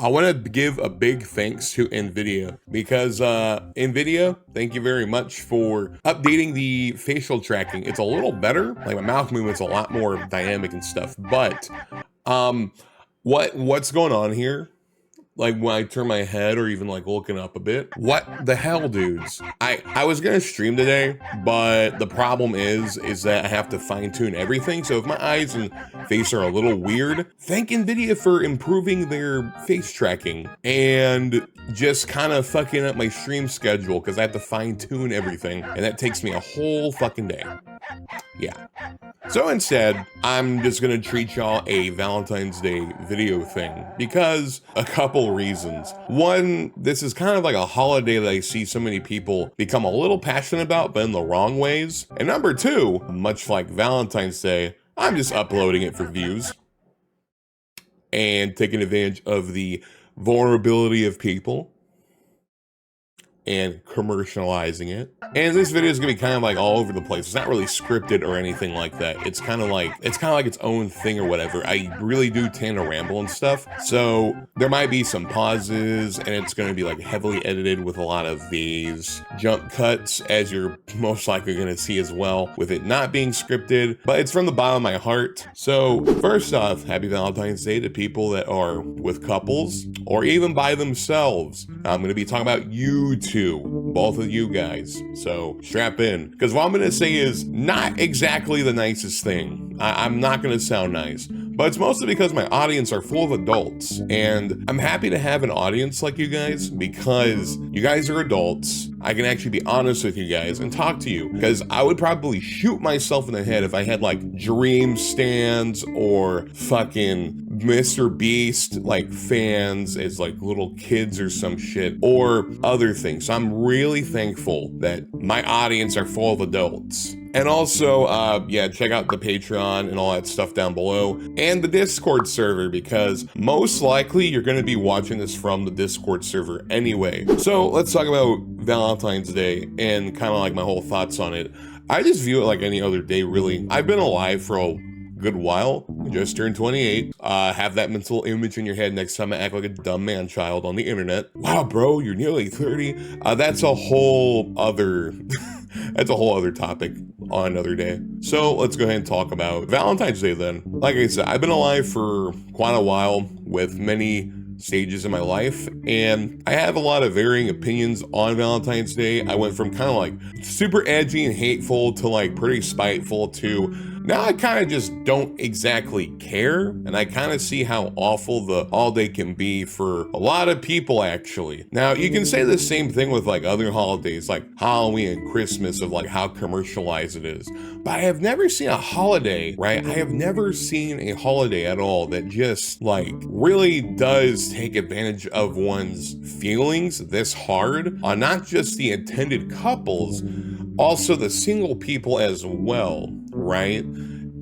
I want to give a big thanks to NVIDIA because NVIDIA, thank you very much for updating the facial tracking. It's a little better, like my mouth movement's a lot more dynamic and stuff. But um, what's going on here? Like when I turn my head or even like looking up a bit. What the hell, dudes? I was gonna stream today, but the problem is that I have to fine tune everything. So if my eyes and face are a little weird, thank NVIDIA for improving their face tracking and just kind of fucking up my stream schedule because I have to fine tune everything, and that takes me a whole fucking day. Yeah. So instead, I'm just gonna treat y'all a Valentine's Day video thing because a couple reasons. One, this is kind of like a holiday that I see so many people become a little passionate about, but in the wrong ways. And number two, much like Valentine's Day, I'm just uploading it for views and taking advantage of the vulnerability of people and commercializing it. And this video is gonna be kind of like all over the place. It's not really scripted or anything like that. It's kind of like its own thing or whatever. I really do tend to ramble and stuff. So there might be some pauses and it's gonna be like heavily edited with a lot of these jump cuts, as you're most likely gonna see as well, with it not being scripted, but it's from the bottom of my heart. So first off, happy Valentine's Day to people that are with couples or even by themselves. I'm gonna be talking about you two, both of you guys. So strap in, because what I'm gonna say is not exactly the nicest thing. I'm not gonna sound nice, but it's mostly because my audience are full of adults, and I'm happy to have an audience like you guys because you guys are adults. I can actually be honest with you guys and talk to you, because I would probably shoot myself in the head if I had like dream stands or fucking Mr. Beast like fans as like little kids or some shit or other things. So I'm really thankful that my audience are full of adults. And also, yeah, check out the Patreon and all that stuff down below, and the Discord server, because most likely you're going to be watching this from the Discord server anyway. So let's talk about Valentine's Day and kind of like my whole thoughts on it. I just view it like any other day, really. I've been alive for a good while, just turned 28. Have that mental image in your head next time I act like a dumb man child on the internet. Wow, bro, you're nearly 30. That's a whole other that's a whole other topic on another day. So let's go ahead and talk about Valentine's Day then. Like I said, I've been alive for quite a while with many stages in my life, and I have a lot of varying opinions on Valentine's Day. I went from kind of like super edgy and hateful to like pretty spiteful to now I kind of just don't exactly care, and I kind of see how awful the holiday can be for a lot of people, actually. Now, you can say the same thing with like other holidays like Halloween and Christmas, of like how commercialized it is. But I have never seen a holiday, right? I have never seen a holiday at all that just like really does take advantage of one's feelings this hard on not just the intended couples, also the single people as well, right?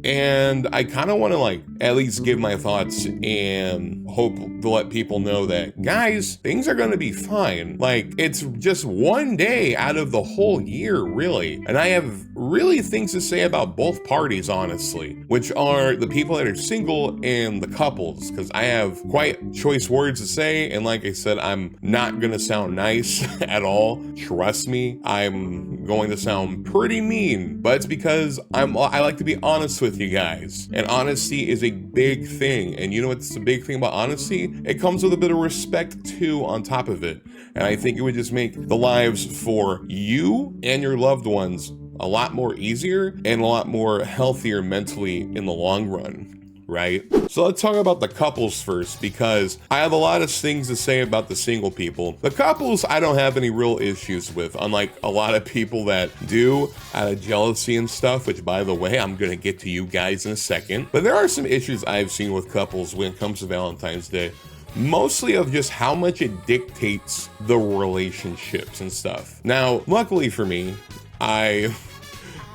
And I kind of want to like at least give my thoughts and hope to let people know that, guys, things are going to be fine. Like, it's just one day out of the whole year, really. And I have really things to say about both parties, honestly, which are the people that are single and the couples, because I have quite choice words to say. And like I said, I'm not going to sound nice at all. Trust me, I'm going to sound pretty mean, but it's because I like to be honest with you guys, and honesty is a big thing. And you know what's the big thing about honesty? It comes with a bit of respect too on top of it, and I think it would just make the lives for you and your loved ones a lot more easier and a lot more healthier mentally in the long run. Right? So let's talk about the couples first, because I have a lot of things to say about the single people. The couples, I don't have any real issues with, unlike a lot of people that do out of jealousy and stuff, which, by the way, I'm gonna get to you guys in a second. But there are some issues I've seen with couples when it comes to Valentine's Day, mostly of just how much it dictates the relationships and stuff. Now, luckily for me, I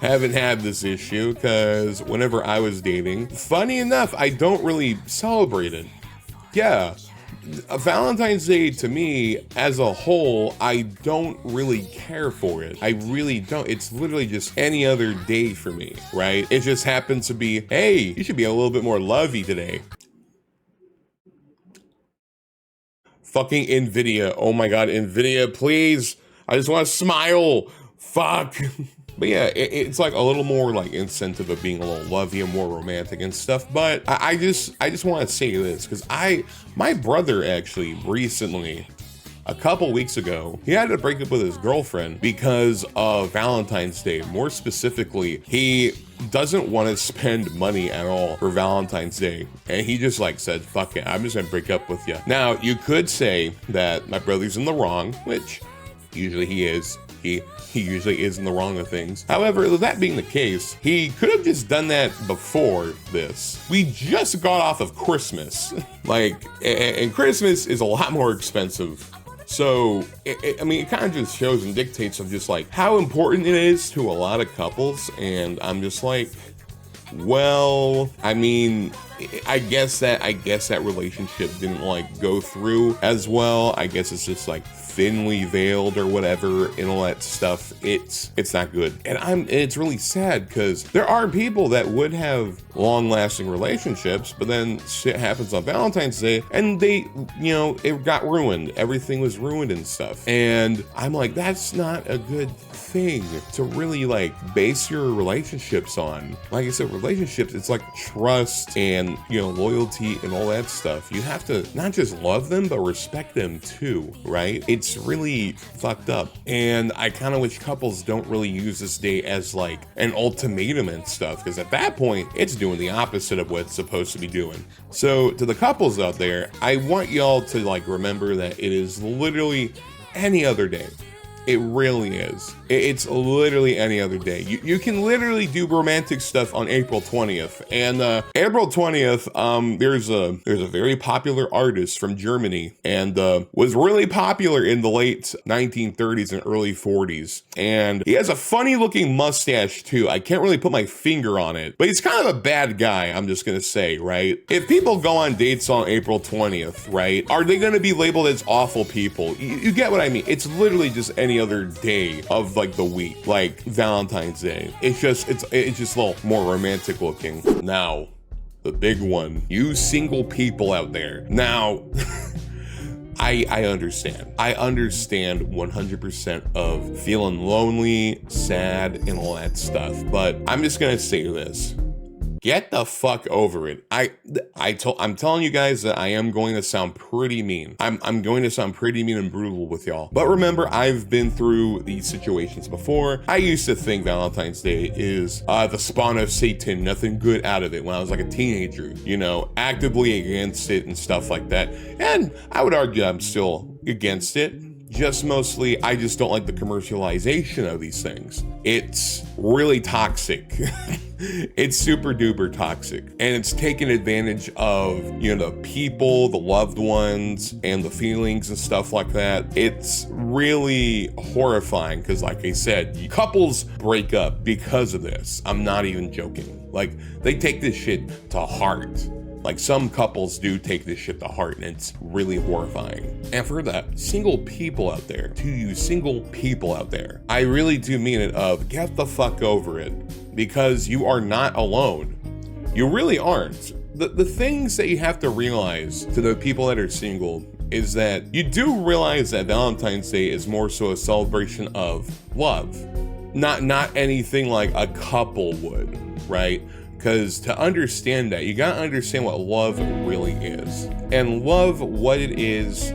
haven't had this issue, because whenever I was dating, funny enough, I don't really celebrate it. Yeah, Valentine's Day to me as a whole, I don't really care for it. I really don't. It's literally just any other day for me, right? It just happens to be, hey, you should be a little bit more lovey today. Fucking NVIDIA. Oh my God, NVIDIA, please. I just want to smile. Fuck. But yeah, it's like a little more like incentive of being a little lovey and more romantic and stuff. But I just want to say this because my brother actually recently, a couple weeks ago, he had to break up with his girlfriend because of Valentine's Day. More specifically, he doesn't want to spend money at all for Valentine's Day. And he just like said, fuck it, I'm just gonna break up with you. Now, you could say that my brother's in the wrong, which usually he is. He usually is in the wrong of things. However, that being the case, he could have just done that before this. We just got off of Christmas. And Christmas is a lot more expensive. So, I mean, it kind of just shows and dictates of just like how important it is to a lot of couples. And I'm just like, well, I mean, I guess that relationship didn't like go through as well. I guess it's just like thinly veiled or whatever and all that stuff. It's not good. And it's really sad because there are people that would have long-lasting relationships, but then shit happens on Valentine's Day and they, it got ruined. Everything was ruined and stuff. And I'm like, that's not a good thing to really like base your relationships on. Like I said, relationships, it's like trust and loyalty and all that stuff. You have to not just love them, but respect them too, right? It's really fucked up. And I kind of wish couples don't really use this day as like an ultimatum and stuff, because at that point, it's doing the opposite of what it's supposed to be doing. So to the couples out there, I want y'all to like remember that it is literally any other day. It really is. It's literally any other day. You can literally do romantic stuff on April 20th. And April 20th, there's a very popular artist from Germany and was really popular in the late 1930s and early 40s. And he has a funny looking mustache too. I can't really put my finger on it, but he's kind of a bad guy, I'm just gonna say, right? If people go on dates on April 20th, right, are they gonna be labeled as awful people? You get what I mean? It's literally just any other day of like the week, like Valentine's Day. It's just a little more romantic looking. Now, the big one, you single people out there. Now, I understand. I understand 100% of feeling lonely, sad, and all that stuff. But I'm just gonna say this. Get the fuck over it. I'm telling you guys that I am going to sound pretty mean. I'm going to sound pretty mean and brutal with y'all. But remember, I've been through these situations before. I used to think Valentine's Day is the spawn of Satan, nothing good out of it when I was like a teenager, actively against it and stuff like that. And I would argue I'm still against it. Just mostly, I just don't like the commercialization of these things. It's really toxic. It's super duper toxic. And it's taking advantage of, the people, the loved ones, and the feelings and stuff like that. It's really horrifying because, like I said, couples break up because of this. I'm not even joking. Like, they take this shit to heart. Like, some couples do take this shit to heart, and it's really horrifying. And for the single people out there, to you single people out there, I really do mean it of get the fuck over it, because you are not alone. You really aren't. The things that you have to realize to the people that are single is that you do realize that Valentine's Day is more so a celebration of love, not anything like a couple would, right? Because to understand that, you gotta understand what love really is. And love, what it is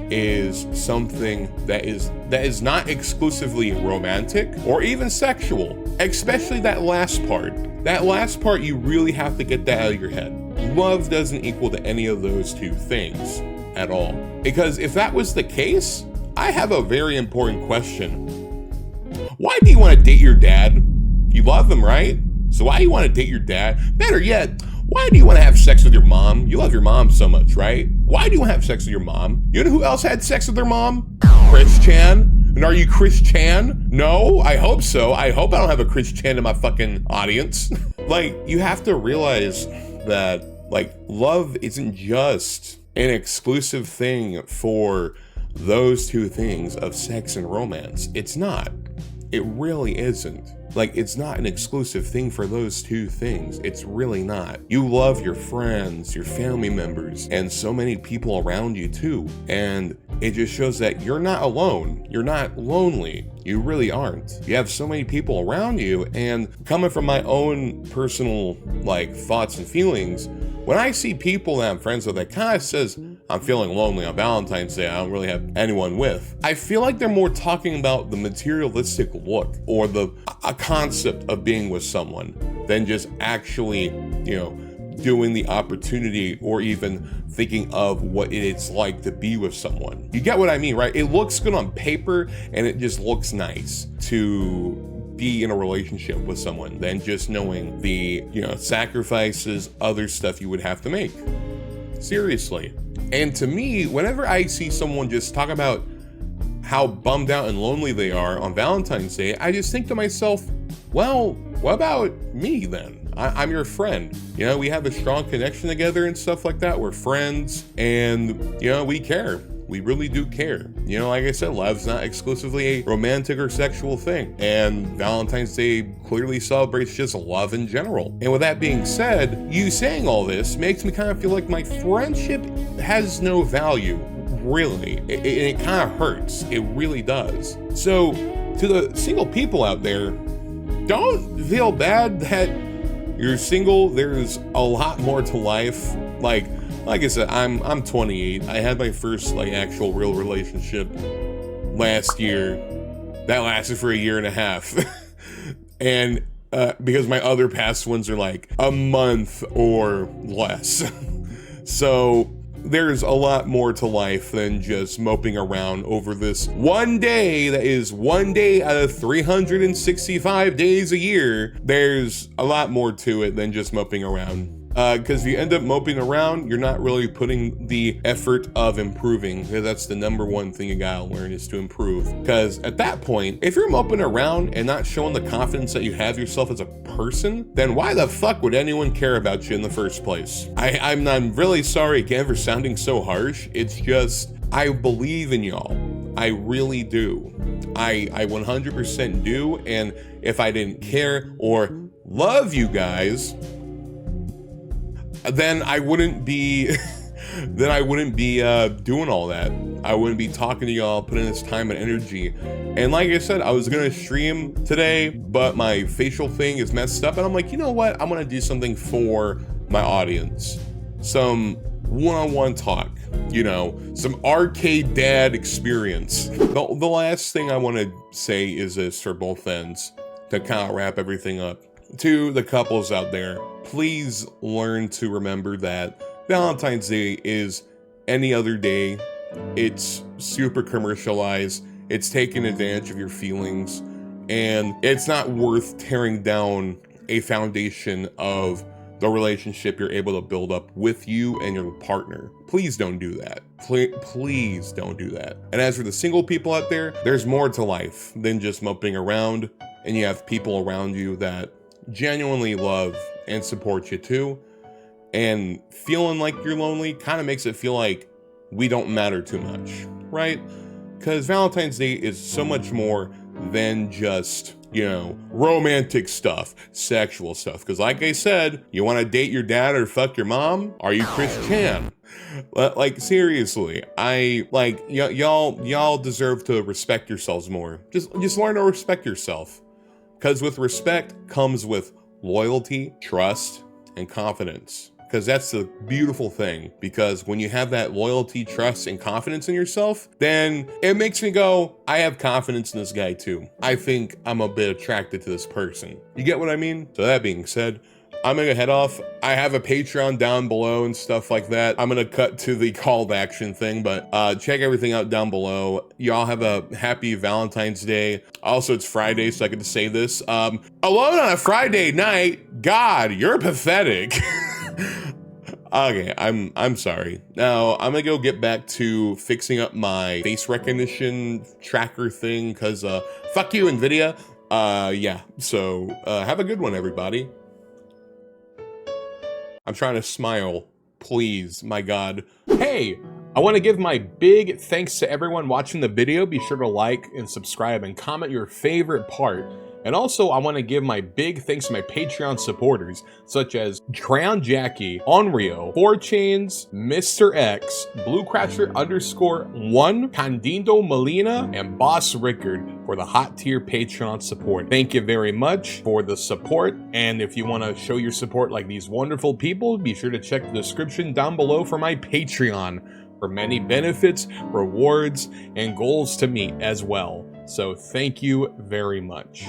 something that is not exclusively romantic or even sexual, especially that last part. That last part, you really have to get that out of your head. Love doesn't equal to any of those two things at all. Because if that was the case, I have a very important question. Why do you want to date your dad? You love him, right? So why do you want to date your dad? Better yet, why do you want to have sex with your mom? You love your mom so much, right? Why do you want to have sex with your mom? You know who else had sex with their mom? Chris Chan. And are you Chris Chan? No, I hope so. I hope I don't have a Chris Chan in my fucking audience. Like, you have to realize that, like, love isn't just an exclusive thing for those two things of sex and romance. It's not. It really isn't. Like, it's not an exclusive thing for those two things. It's really not. You love your friends, your family members, and so many people around you too. And it just shows that you're not alone. You're not lonely. You really aren't. You have so many people around you, and coming from my own personal like thoughts and feelings, when I see people that I'm friends with that kind of says, I'm feeling lonely on Valentine's Day, I don't really have anyone with, I feel like they're more talking about the materialistic look or a concept of being with someone than just actually, doing the opportunity or even thinking of what it's like to be with someone. You get what I mean, right? It looks good on paper and it just looks nice to be in a relationship with someone than just knowing the, sacrifices, other stuff you would have to make. Seriously. And to me, whenever I see someone just talk about how bummed out and lonely they are on Valentine's Day, I just think to myself, well, what about me then? I'm your friend. We have a strong connection together and stuff like that. We're friends and, we care. We really do care. Like I said, love's not exclusively a romantic or sexual thing. And Valentine's Day clearly celebrates just love in general. And with that being said, you saying all this makes me kind of feel like my friendship has no value, really. It kind of hurts. It really does. So to the single people out there, don't feel bad that you're single. There's a lot more to life. Like I said, I'm 28. I had my first actual real relationship last year. That lasted for a year and a half. And because my other past ones are like a month or less. So there's a lot more to life than just moping around over this one day that is one day out of 365 days a year. There's a lot more to it than just moping around. Because if you end up moping around, you're not really putting the effort of improving, because that's the number one thing you gotta learn is to improve. Because at that point, if you're moping around and not showing the confidence that you have yourself as a person, then why the fuck would anyone care about you in the first place? I'm really sorry again for sounding so harsh. It's just, I believe in y'all. I really do. I 100% do. And if I didn't care or love you guys, then I wouldn't be doing all that. I wouldn't be talking to y'all, putting this time and energy. And like I said, I was gonna stream today, but my facial thing is messed up, and I'm like, you know what? I'm gonna do something for my audience. Some one-on-one talk, some arcade dad experience. The last thing I wanna say is this for both ends, to kind of wrap everything up. To the couples out there, please learn to remember that Valentine's Day is any other day. It's super commercialized. It's taking advantage of your feelings, and it's not worth tearing down a foundation of the relationship you're able to build up with you and your partner. Please don't do that. Please don't do that. And as for the single people out there, there's more to life than just moping around, and you have people around you that genuinely love and support you too. And feeling like you're lonely kind of makes it feel like we don't matter too much, right? Because Valentine's Day is so much more than just, romantic stuff, sexual stuff. Because like I said, you want to date your dad or fuck your mom? Are you Chris Chan? Like seriously, y'all deserve to respect yourselves more. Just learn to respect yourself. Because with respect comes with loyalty, trust, and confidence. Because that's the beautiful thing. Because when you have that loyalty, trust, and confidence in yourself, then it makes me go, I have confidence in this guy too. I think I'm a bit attracted to this person. You get what I mean? So that being said, I'm gonna head off. I have a Patreon down below and stuff like that. I'm gonna cut to the call to action thing, but check everything out down below. Y'all have a happy Valentine's Day. Also, it's Friday, so I get to say this. Alone on a Friday night? God, you're pathetic. Okay, I'm sorry. Now, I'm gonna go get back to fixing up my face recognition tracker thing, because fuck you, NVIDIA. Yeah, so have a good one, everybody. I'm trying to smile, please, my God. Hey, I want to give my big thanks to everyone watching the video. Be sure to like and subscribe and comment your favorite part. And also, I want to give my big thanks to my Patreon supporters, such as Drown Jackie, Onryo, 4Chains, Mr. X, Bluecrasher_1, Candido Molina, and Boss Rickard for the hot tier Patreon support. Thank you very much for the support. And if you want to show your support like these wonderful people, be sure to check the description down below for my Patreon for many benefits, rewards, and goals to meet as well. So thank you very much.